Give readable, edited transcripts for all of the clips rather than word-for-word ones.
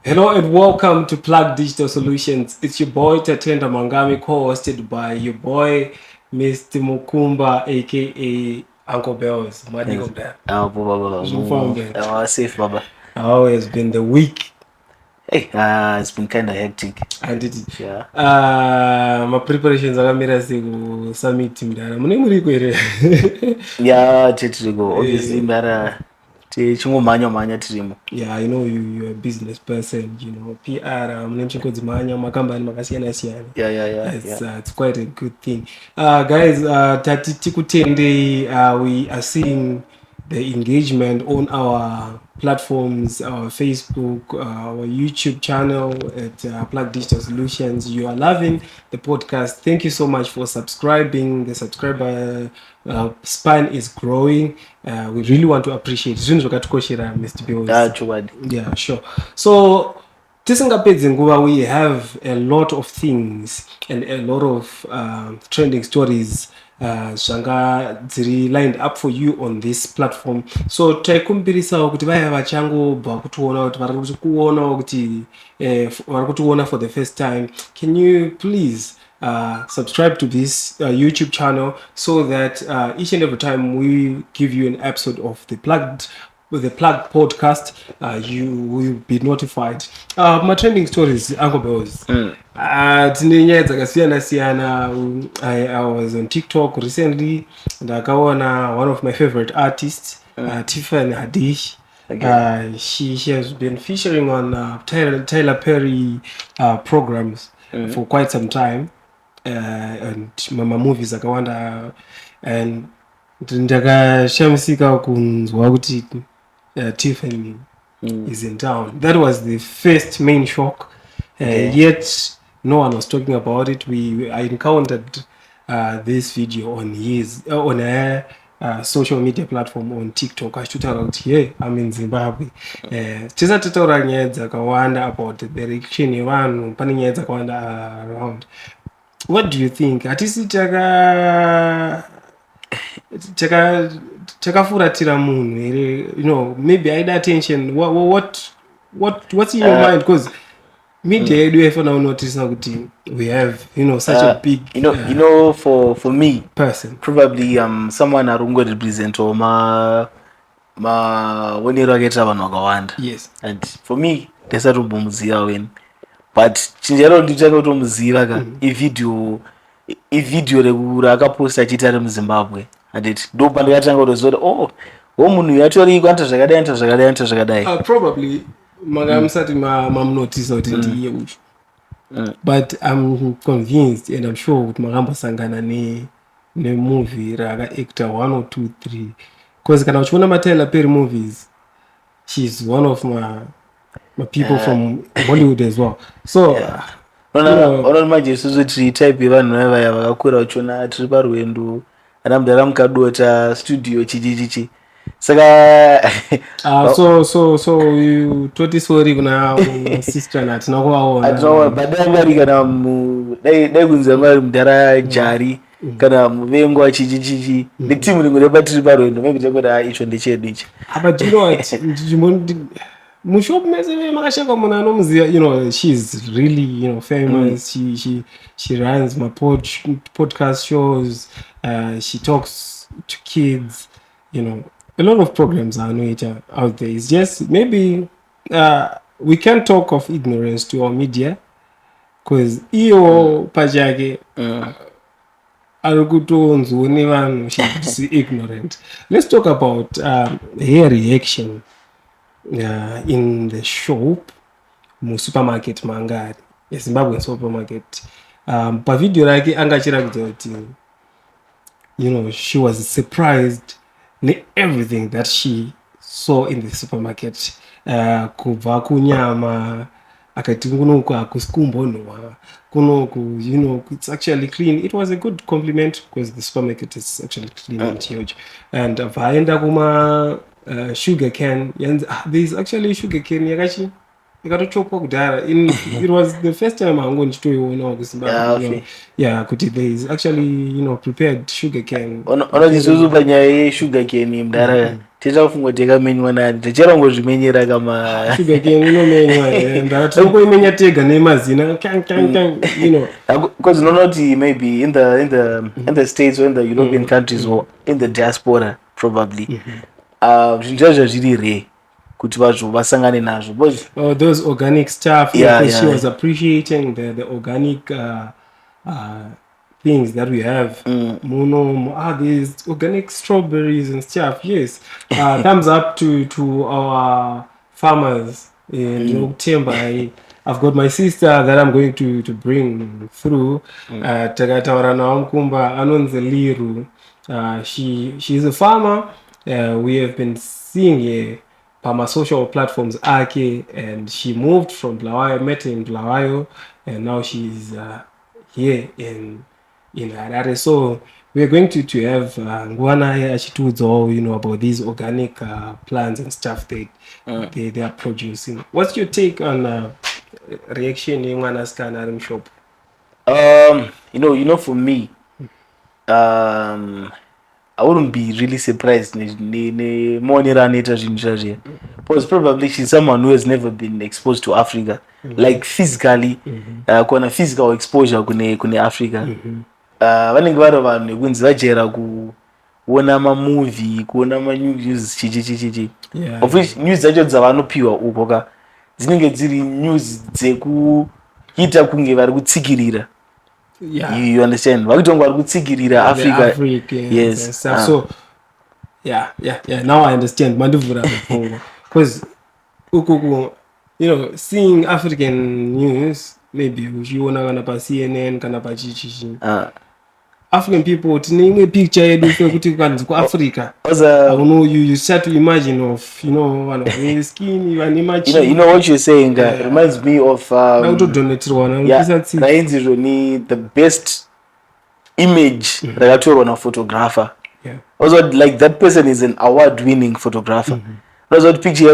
Hello and welcome to Plug Digital Solutions. It's your boy Tatenda Mangami, co-hosted by your boy Mr. Mukumba, aka Uncle Bells. Yes. Baba. Safe, Baba. How has been the week? Hey, it's been kind of hectic. And it Yeah. my preparations are made as a summit team. Yeah, to go. Obviously, better. Manya tirimo. Yeah, I know you're a business person, PR, mnemchinkodzimanya makambani makasiyana siyana. Yeah. It's quite a good thing. Guys, Tati Tikutende, we are seeing the engagement on our platforms, our Facebook, our YouTube channel at Plug Digital Solutions. You are loving the podcast. Thank you so much for subscribing. The subscriber span is growing. We really want to appreciate it. Mr. Bills. Yeah, sure. So tisingapedzi nguva, we have a lot of things and a lot of trending stories zvanga dziri lined up for you on this platform. So taikumbirisawo kuti vaya vachangobva kutoona kuti vari kukuonawo kuti vari kutiona for the first time, can you please subscribe to this YouTube channel so that each and every time we give you an episode of the Plug podcast, you will be notified. My trending stories, Uncle Bells. Tine nyaya dzakasiyana siyana. I was on TikTok recently and ndakaona one of my favorite artists, Tiffany Haddish. Okay. She has been featuring on Tyler Perry programs for quite some time, and mama movies akawanda, and ndakashamisika kunzwa kuti Tiffany is in town. That was the first main shock. Yet no one was talking about it. I encountered this video on her social media platform on TikTok. Achitaura kuti hey, I'm in Zimbabwe. Tisati taura nyaya dzakawanda about the reaction yevanhu, pane nyaya dzakawanda around. What do you think? Hatisi chakafuratira munhu here, maybe aida attention. What's in your mind? Because media yedu yaifana unotisa kuti we have such a big for me person, probably someone arungo represent maonero akaita vanhu vakawanda. Yes. And for me ndasatombomuzira when, but chinjaro nditanga kutomuziva ka ividhio raakaposta achiti ari muZimbabwe, anditi ndo pandakatanga kutoziva kuti munhu uyu atoriko anta zvakadai. Probably musati mamunotisa kuti ndiye uyu, but I'm convinced and I'm sure kuti makambosangana nemovie raakaacta 1 or 2 3, because kana uchiona maTyler Perry movies, she's one of my people from Hollywood as well. So manje isusu tiri type yevanhu vaya vakakura uchiona tiri parwendo ana mudhara mukadota studio chichichichi saka so you toti sorry kuna sister na hatina kuvaona, badangari kana dai kunzi vari mudhara jari kana muvengo wachichichichi netimu rimwe repatiri parwendo maybe takuda icho ndechedu ichi. But you know what, mushop mese makashaka munhu anomuziva. She's really famous. She runs my podcast shows. She talks to kids. A lot of programs are out there. It's just maybe we can't talk of ignorance to our media, because iyo pachake ari kutonzwa nevanhu she's ignorant. Let's talk about her reaction in the shop musupermarket mangari yeZimbabwe supermarket. Pavidhio rake anga achiratidza kuti she was surprised everything that she saw in the supermarket, kubva kunyama akati kunoku hakusi kumbonhwa, kunoku it's actually clean. It was a good compliment because the supermarket is actually clean and huge. And vaenda kuma sugar cane, there's actually sugar cane yakatochopwa kudhara. It was the first time hangu ndichitoiona kuZimbabwe. Yeah, kuti there is actually prepared sugar cane. Isusu panyaya yesugar cane mudhara tichafunga tikamenywa nani tichirangozvimenyera kama sugar cane inomenywa ndara tinongoimenya tega nemazina because unoona kuti maybe in the states or in the European countries or in the diaspora probably zvinhu zvacho zviri rare kuti vanhu vasangane nazvo because those organic stuff Yeah, she yeah. was appreciating the organic things that we have muno these organic strawberries and stuff. Yes, thumbs up to our farmers in Timba. I've got my sister that I'm going to bring through. Takataura nawo mkumba anonzi Liru. She's a farmer. We have been seeing her my social platforms ake, and she moved from Blawayo, met her in Blawayo, and now she's here in Harare. So we're going to have Ngwana Ashitudzo, about these organic plants and stuff they are producing. What's your take on reaction in Ngwana's Kanarim shop? For me, I wouldn't be really surprised because probably she's someone who has never been exposed to Africa, like physically, kuna physical exposure kune Africa. Vanenge vari vanhu nekunzi vajera kuona mamovie, kuona manews chichi of which news dzacho dzavanopiwa uko ka dzinenge dziri news dzekuita kunge vari kutsikirira. You understand? Vakutonga vari kutsikirira Africa. Yes. So yeah. Now I understand. Mandivura because seeing African news, maybe uchiona kana pa CNN kana pa chichi. African people tine picture yedu kuti kanzi ku Africa. You start to imagine of one of the skin you know what you're saying reminds me of the best image rakatorwa na photographer. Also, like that person is an award-winning photographer. Also, the picture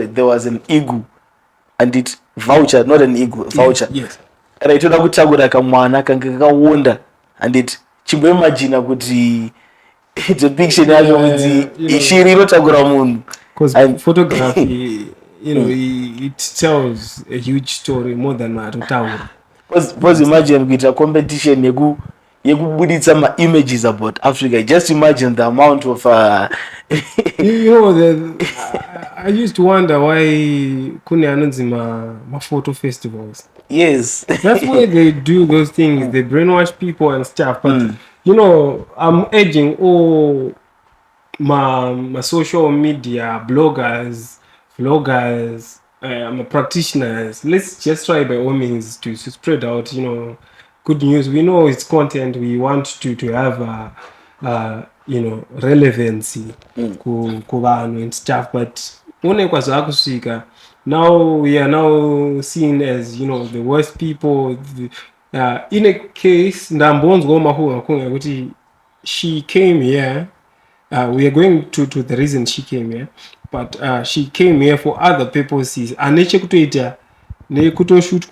there was an eagle and it voucher, not an eagle, voucher. Yes. Right, toda kutagura kamwana kanga kawonda and it chimboimagine kuti the picture yacho kuti shiri inotagura munhu. Because photography, it tells a huge story more than matotaura. Because imagine kuita competition yekubuditsa ma-images about Africa. Just imagine the amount of I used to wonder why kune anonzi ma photo festivals. Yes. That's why they do those things. They brainwash people and stuff. But I'm urging all my social media bloggers, vloggers, practitioners. Let's just try by all means to spread out, good news. We know it's content. We want to have relevancy ku vanhu and stuff. But now we are now seen as the worst people. In a case, she came here. We are going to the reason she came here, but she came here for other purposes. Anechekutoita nekutoshoot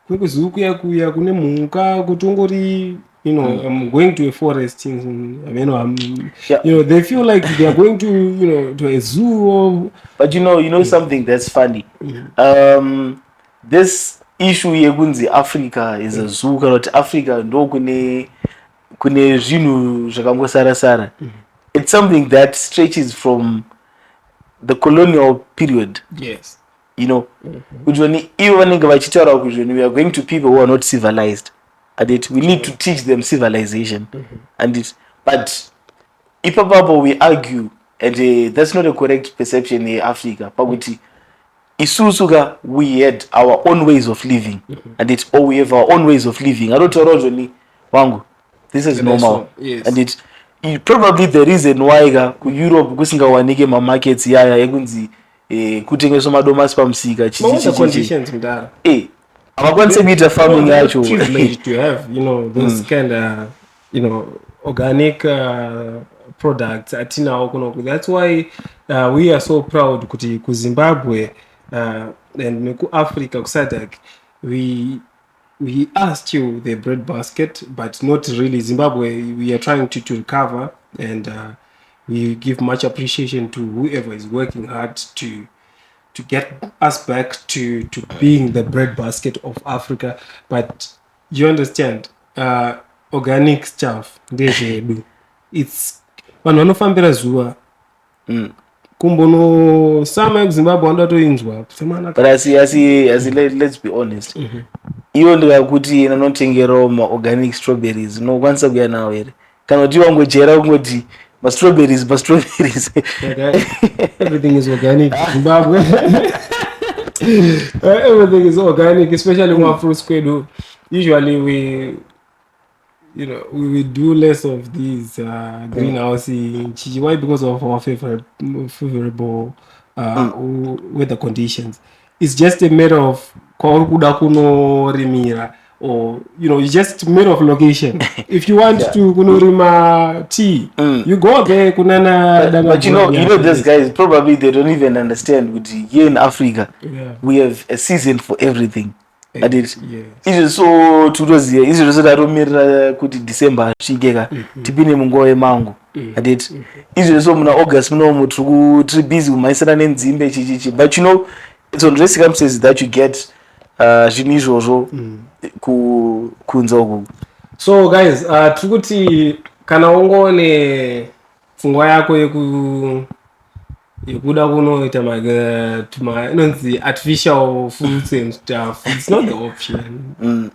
kwekuzukuya kuya kune mhuka kutongori I'm going to a forest they feel like they are going to a zoo or... But something that's funny. This issue yekunzi Africa is a zoo kana kuti Africa ndo kune zvinhu zvakangosara. It's something that stretches from the colonial period. Yes. Which when even vanenge vachitaura kuti we are going to people who are not civilized and we need to teach them civilization. But ipapapo we argue and that's not a correct perception in Africa. Pakuti isusuka we had our own ways of living and we have our own ways of living. Arotorojoni wangu this is normal. Yes. And it probably the reason why ku Europe kusingawanike ma markets yaya yekunzi kutengeswa madomasi pamusika conditions mdara avakwanise kuita farming yacho. Privileged to have those kind of organic products atinawo kunoku. That's why we are so proud kuti ku Zimbabwe and ku Africa ku SADC we asked you the bread basket, but not really. Zimbabwe, we are trying to recover and We give much appreciation to whoever is working hard to get us back to being the breadbasket of Africa. But you understand, organic stuff, it's vanhu vanofambira zuva kumbono sama ekuzimbabwe andatoinzwa but let's be honest, iyo ndikakuti nanotengerawo maorganic strawberries unokwanisa kuya nawo here kana kuti wangojera kungoti mastrawberries everything is organic Zimbabwe. Everything is organic, especially when fruits kwedu. Usually we do less of these greenhousing. Why? Because of our favorable weather conditions. It's just a matter of kuda kuno rimira, or it's just a matter of location. If you want to kuno rima tea, you go there kunana. But you know these guys probably they don't even understand. Here in Africa, we have a season for everything. Izvo so tutoziya izvo zvose taromirira kuti December asvikeka tipinde munguva yemango aditi izvo so muna August munomu tiri busy kumaisana nenzimbe chichichi, but it's on the circumstances that you get zvinhu izvozvo kunza uku. So guys, tiri kuti kana ungone pfungwa yako yekuda kunoita inonzi artificial fruits and stuff, it's not the option.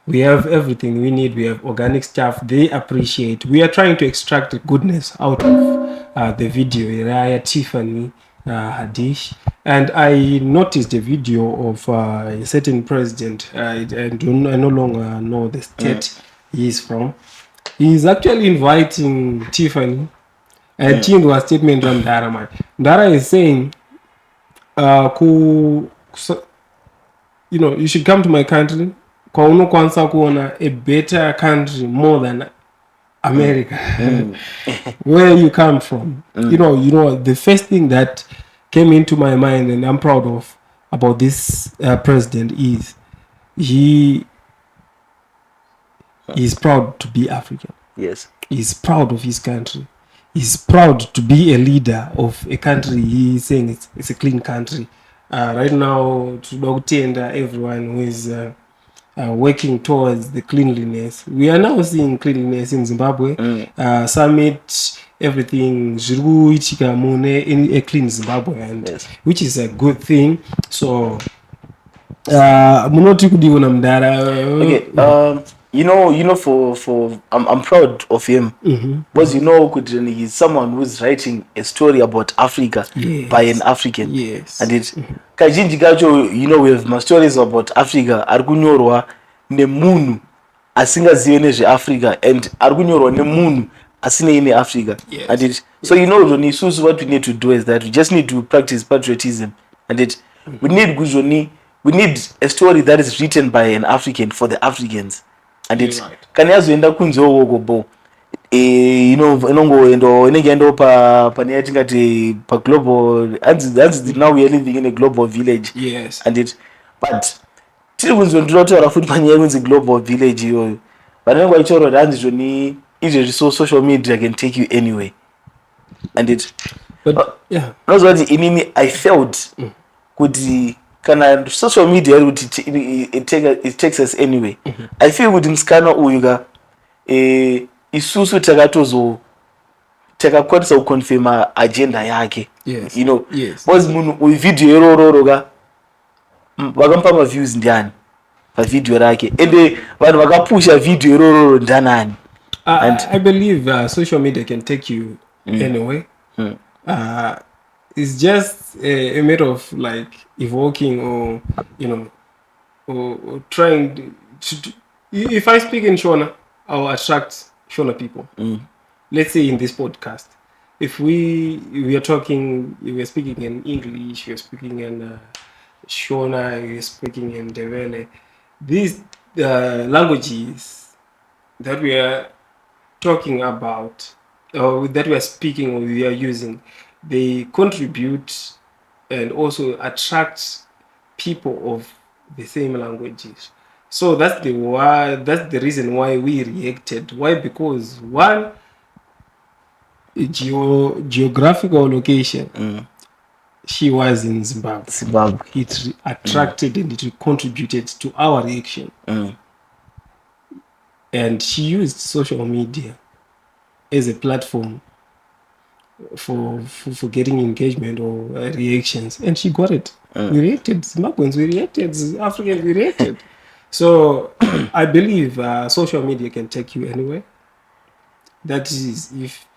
We have everything we need. We have organic stuff. They appreciate. We are trying to extract the goodness out of the video. Tiffany, Haddish, and I noticed a video of a certain president. I no longer know the state he is from. He is actually inviting Tiffany. And Tindo a statement from Ndara. Ndara is saying, you should come to my country. A better country more than America. Where you come from. The first thing that came into my mind and I'm proud of about this president is he is proud to be African. Yes. He's proud of his country. He's proud to be a leader of a country. He's saying it's a clean country. Right now, to tender everyone who is working towards the cleanliness. We are now seeing cleanliness in Zimbabwe. Summit, everything, in a clean Zimbabwe, and which is a good thing. So, I'm proud of him because he's someone who's writing a story about Africa by an African. Yes. And kazhinji kacho we have my stories about Africa ari kunyorwa nemunhu asingazive nezveAfrica and ari kunyorwa nemunhu asinei neAfrica. And so isusu what we need to do is that we just need to practice patriotism, and we need a story that is written by an African for the Africans. And kana yazoenda kunze ukoko bo inenge endo pane yatingati pa global now we are living in a global village. Yes. And but tiri kunze ndinotaura futi panyaya kunzi global village iyoyo vanenge vaichorwa kuti hanzi zvoni izvezvi so social media can take you anyway. And unozwa kuti inini I felt kuti kana social media it takes us anyway. I feel kuti musikana uyu ka isusu takakwanisa kuconfirma agenda yake. Because munhu uyu video irororo ka vakamupa maviews ndiani pavideo rake ende vanhu vakapusha video irororo ndanani. I believe social media can take you anyway. It's just a matter of like evoking or or trying to if I speak in Shona, I'll attract Shona people. Let's say in this podcast, if we are talking, we're speaking in English, we're speaking in Shona, we're speaking in Ndebele, these languages that we are talking about or that we are speaking or we are using, they contribute and also attract people of the same languages. So that's the reason why we reacted. Why? Because one, geographical location, she was in Zimbabwe. It attracted and it contributed to our reaction. And she used social media as a platform for getting engagement or reactions, and she got it. We reacted, Zimbabweans, we reacted, Africans, we reacted. So I believe social media can take you anywhere. That is, if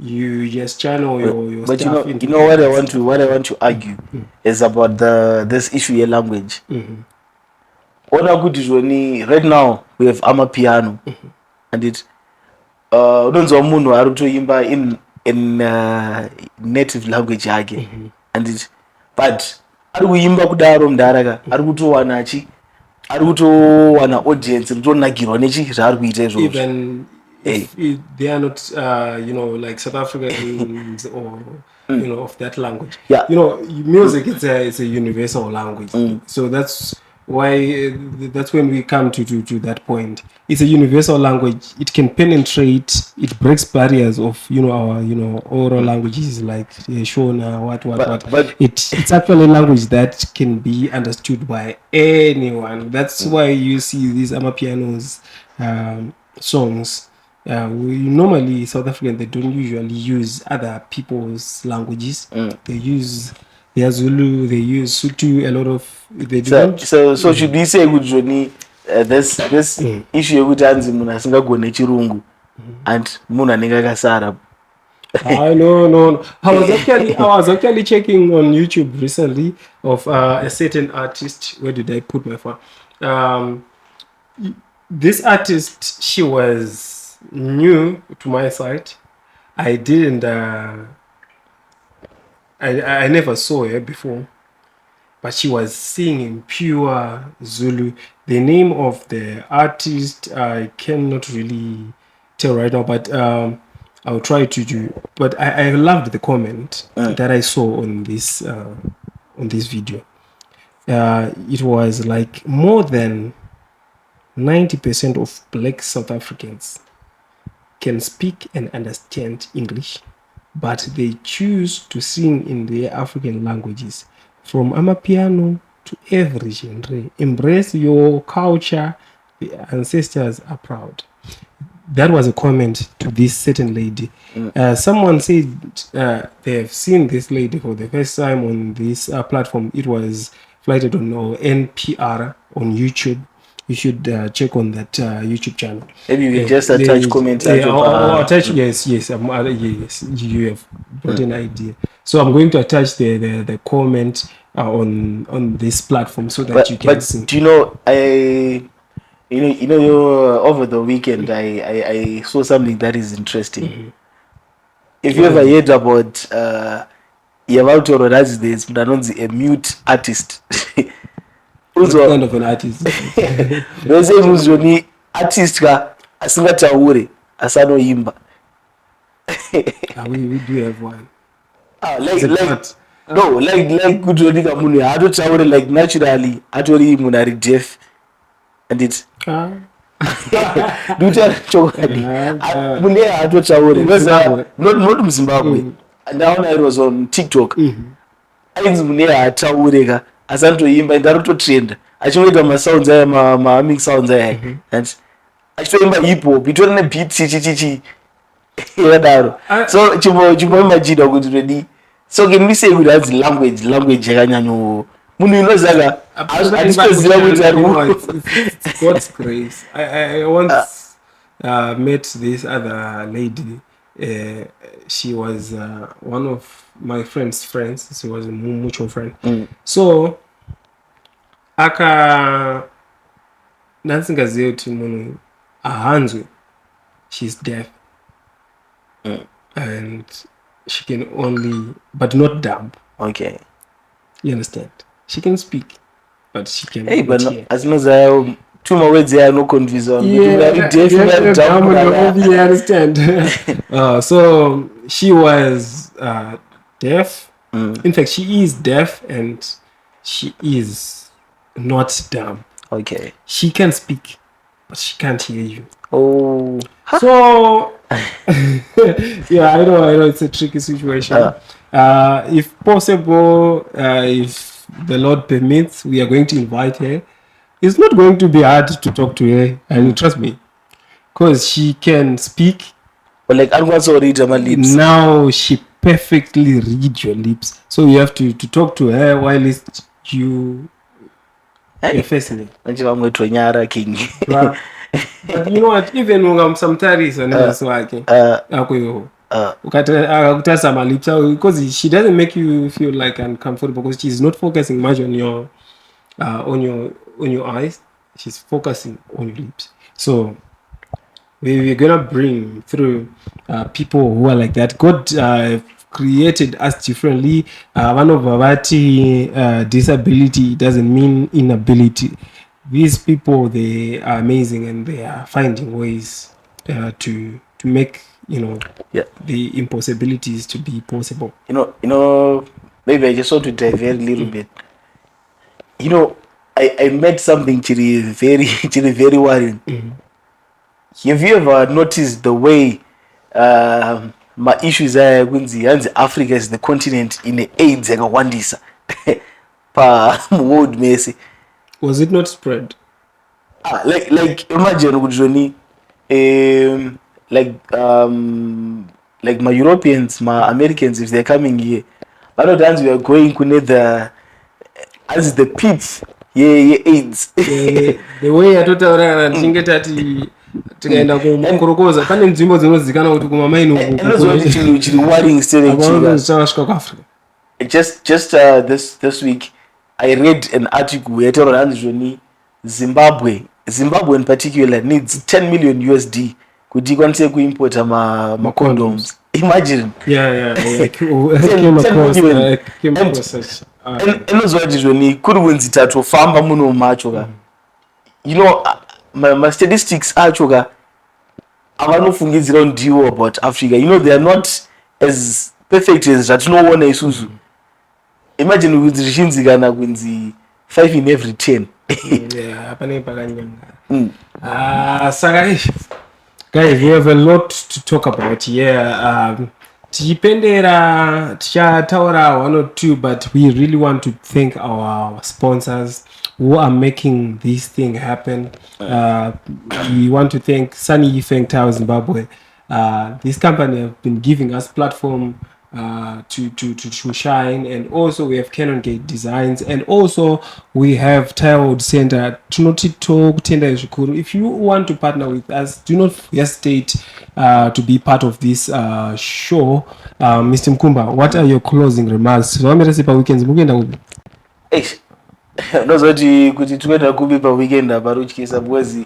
you just channel your but stuff you know what I want to argue is about this issue of language. What I could is right now we have amapiano and it unonzwa munhu ari kutoimba in native language yake and it but ari kuimba kudaro mundaraka ari kutowana audience ritonakirwa zvaari kuita izvozvo. Even if they are not like South Africans or of that language. Yeah. Music it's a universal language. So that's why that's when we come to that point. It's a universal language. It can penetrate, it breaks barriers of our oral languages like Shona, what but it's actually a language that can be understood by anyone. That's why you see these amapianos songs. We normally South African, they don't usually use other people's languages. They use their Zulu, they use Sutu, a lot of they don't. So should we say good journey this issue yekuti anzi munhu asingagone chirungu and munhu anenge akasara. No. I was actually checking on YouTube recently of a certain artist. Where did I put my phone? This artist, she was new to my site. I didn't. I never saw her before, but she was singing pure Zulu. The name of the artist I cannot really tell right now, but I'll try to do. But I loved the comment that I saw on this video. It was like more than 90% of Black South Africans can speak and understand English, but they choose to sing in their African languages, from amapiano to every genre. Embrace your culture. The ancestors are proud. That was a comment to this certain lady. Someone said they have seen this lady for the first time on this platform. It was flighted on NPR on YouTube. You should check on that YouTube channel. Maybe you can just attach comments. Attach. Yes. Yes, you have brought an idea. So I'm going to attach the comment on this platform so that you can see. Do you know, over the weekend I saw something that is interesting. If you ever heard about Yavautoro, that's this, but a mute artist. What kind of an artist? There's a artist asingataure asanoimba. We do have one. Like good Rodika Muni, I don't tell like naturally, I told him when I deaf and it's do tell Chokadi. I don't tell because not Zimbabwe. And now I was on TikTok. I think Munea Taurega. Asantoimba ndaroto trend achinoita masounds aya ma sounds aya and achitoimba hip hop itori ne beat chichichichi yakadaro so chimbo imagine kuti ready so can we say with that language yakanyanyo munhu inozaka achitoziva kuti ari God's grace. I once met this other lady. She was one of my friends. She was a mutual friend. So nansingazive kuti munhu ahanzwe, she's deaf. And she can only, but not dumb. Okay, you understand, she can speak but she can but asinozayo two more words there no confusion. You understand. So she was deaf. In fact, she is deaf and she is not dumb. Okay. She can speak, but she can't hear you. Oh. So Yeah, I know it's a tricky situation. If possible, if the Lord permits, we are going to invite her. It's not going to be hard to talk to her, and trust me, because she can speak. But like I was already read my lips. Now she perfectly read your lips, so you have to talk to her while you Hey, facing it. manje vamwe tonyara king. But you know what, even ungamsamtarisa nemeso wake akweho akakutarisa malips because she doesn't make you feel like uncomfortable because she's not focusing much on your eyes. She's focusing on your lips. So we're gonna bring through people who are like that. God created us differently. One of our disability doesn't mean inability. These people, they are amazing and they are finding ways to make the impossibilities to be possible. Maybe I just want to divert a little bit. I met something very worrying. Have you ever noticed the way my issues are kunzi yanzi Africa is the continent in the AIDS yakawandisa pa world mese? Was it not spread? Like imagine kujoni like my Europeans, my Americans, if they're coming here, a lot of times we are going kune as the pits AIDS. The way atotaura ndinge tati tikaenda kumukorokoza pane nzvimbo dzinozikana kuti kumamaini chiri worrying still kuafrica. Just this week I read an article yataura hanzi zvoni Zimbabwe in particular needs 10 million USD kuti ikwanise kuimporta ma condoms. Imagine. Yeah. I came across such. Enozwa kuti zvoni kuri kunzi tatofamba muno macho ka. My statistics acho ka avanofungidzira ndiwo about Africa. They are not as perfect as zvatinoona isusu. Imagine kuti zvichinzikana kunzi 5 in every 10. Yeah, hapana pakanyanga. Saka guys, we have a lot to talk about here. Tichipendera tichataura one or two, but we really want to thank our sponsors who are making this thing happen. We want to thank Sunny Feng Tao Zimbabwe. This company have been giving us platform to shine, and also we have Canon Gate Designs, and also we have Taiwood Center. If you want to partner with us, do not hesitate to be part of this show. Mr. Mkumba, what are your closing remarks? Weekends nozoti kuti tinoenda kubi paweekend apa rotyisa because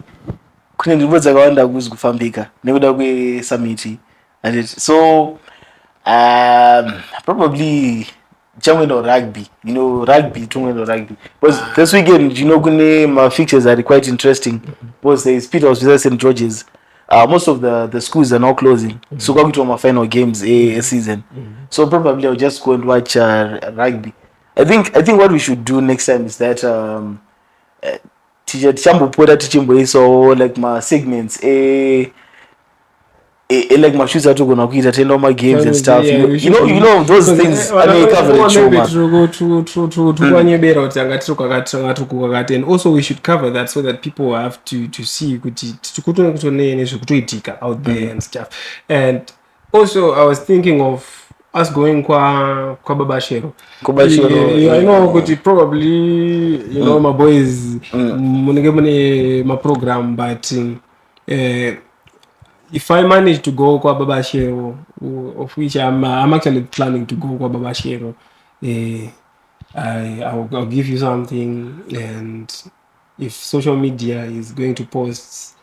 kune nzvimbo dzakawanda kuzi kufambika nekuda kwesummit so probably chamwenda rugby tomwenda rugby because this weekend kune ma-fixtures are quite interesting because there is Peter Hospital St. George's. Most of the schools are now closing, so going my final games a season. So probably I'll just go and watch rugby. I think what we should do next time is that so like my segments like my shoes are to go attend all my games and stuff. You know those things. I mean, and also we should cover that so that people have to see out there and stuff. And also I was thinking of us going kwa babashero. I know probably my boys my program, but if I manage to go kwa babashero, of which I'm actually planning to go kwa babashero, I'll give you something, and if social media is going to post,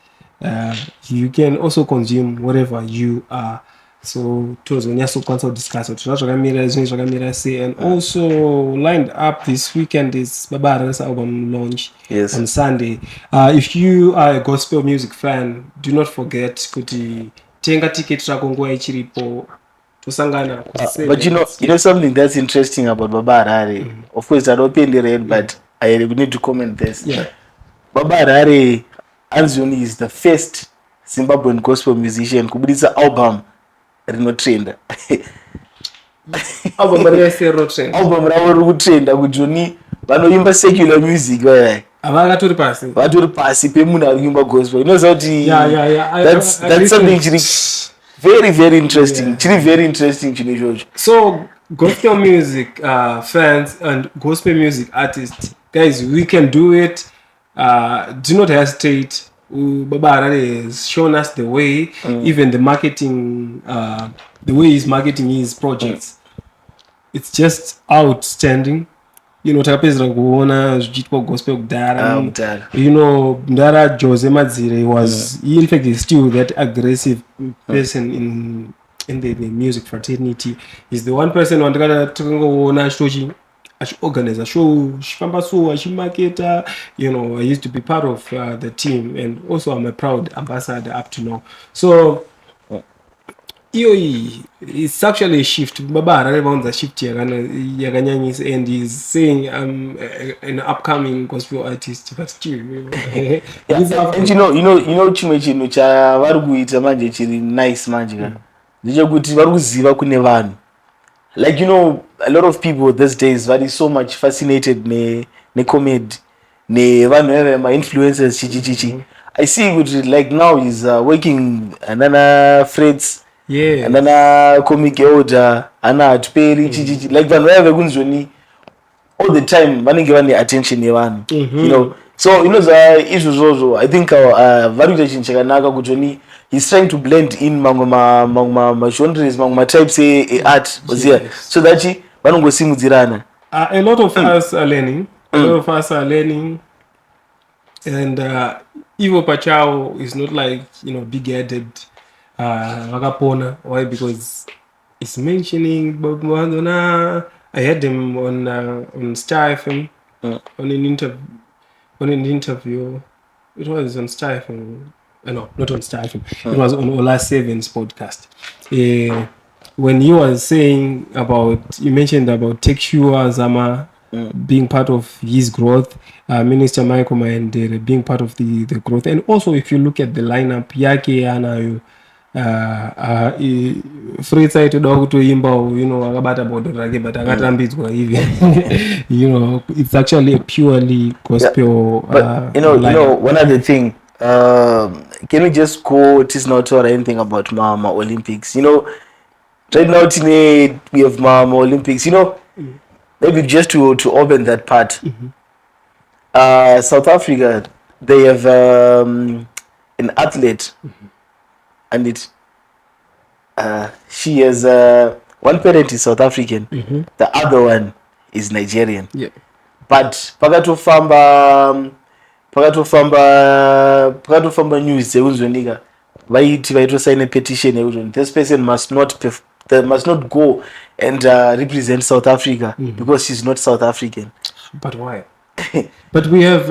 you can also consume whatever you are. So towards when you also discuss it, and also lined up this weekend is Babara's album launch on Sunday. If you are a gospel music fan, do not forget kuti tenga ticket rakongwa ichiripo tosangana. But you know something that's interesting about Baba Harare. Of course I don't pay the rent, but I need to comment this. Yeah. Baba Harare Anzoni is the first Zimbabwean gospel musician kubudisa album rinotrenda. album rinoserero trend. Album ravo riri kutrenda kujoni vanoimba secular music vayai havakatori pasi vatori pasi pemunhu ari kuimba gospel. Inoziva kuti that's something chiri very very interesting. Chiri very interesting chinhu ichocho. So gospel music fans and gospel music artists, guys, we can do it. Do not hesitate. Baba Harare has shown us the way, even the marketing, the way he's marketing his projects. It's just outstanding. You know, tapezera kuona zvichiitwa gospel kudhara. You know, Ndara Jose Madzire was, he in fact is still that aggressive person in the music fraternity. He's the one person wandakada tokangoona shochi achiorganize show chifamba so achimaketa. You know, I used to be part of the team, and also I'm a proud ambassador up to now. So it's actually a shift. Baba Harare found a shift yakanyanyisa, and he's saying I'm an upcoming gospel artist, but still and you know chimwe chinhu chavari kuita manje chiri nice manje kana ndechekuti vari kuziva kune vanhu, like, you know, a lot of people these days vari so much fascinated necomedy nevanhu vema-influencers chichichichi. I see kuti like now he's working anana Freds, anana comic elder, ana Hatperi chichichi, like vanhu vaya vekunzvoni all the time vanenge vane attention yevanhu, you know. So izvozvo I think vari kuita chinhu chakanaka kuti he's trying to blend in mamwe genres, mamwe types art oziya, so that vanongosimudzirana. A lot of us are learning. A lot of us are learning, and Ivo Pachao is not like, you know, big-headed Wakapona. Why? Because it's mentioning Bob Madonna. I heard him on Star FM on an interview. It was on Star FM. No, not on Star FM. It was on Ola Seven's podcast. When you were saying you mentioned about Tekshua Zama being part of his growth, Minister Michael Maendere being part of the growth, and also if you look at the lineup, yake anayo Fred side to imba, you know, akabata bodo rake but akatambidzwa even. You know, it's actually a purely gospel. But you know, one other thing, can we just go Tisnot or anything about Mama Olympics? You know, right now today we have Mama Olympics. You know, maybe just to open that part. South Africa, they have an athlete, and she has one parent is South African, the other one is Nigerian. But pakatofamba news sekunzvenika vaiti vaitosign a petition yekuti this person must not go and represent South Africa because she's not South African. But why? But we have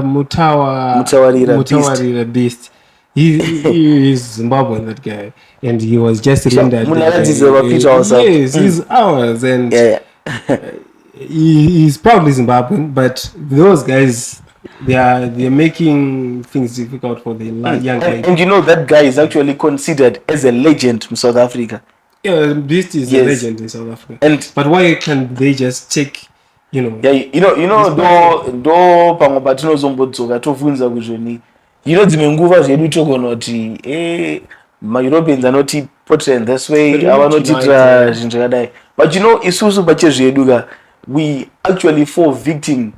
Mutawarira Beast. He is Zimbabwean, that guy, and he was just rendered. Yes, he's ours, and he's probably Zimbabwean. But those guys, they're making things difficult for the young guys. And you know that guy is actually considered as a legend from South Africa. Yeah, Beast is a legend in South Africa. But why can't they just take? You know, do pamwe patinozombodzoka tovunza kuzvoni, you know, dzimwe nguva zvedu togona kuti ma-Europeans anoti portray this way, avanotitra zvinhu zvakadai, but you know, isusu pachezvedu ka, we actually fall victim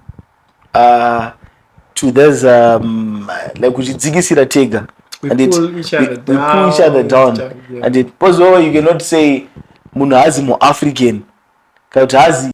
to this like kuchidzikisira tega, and we pull each other down. And it possible you cannot say munhu hazi mu-African kana kuti hazi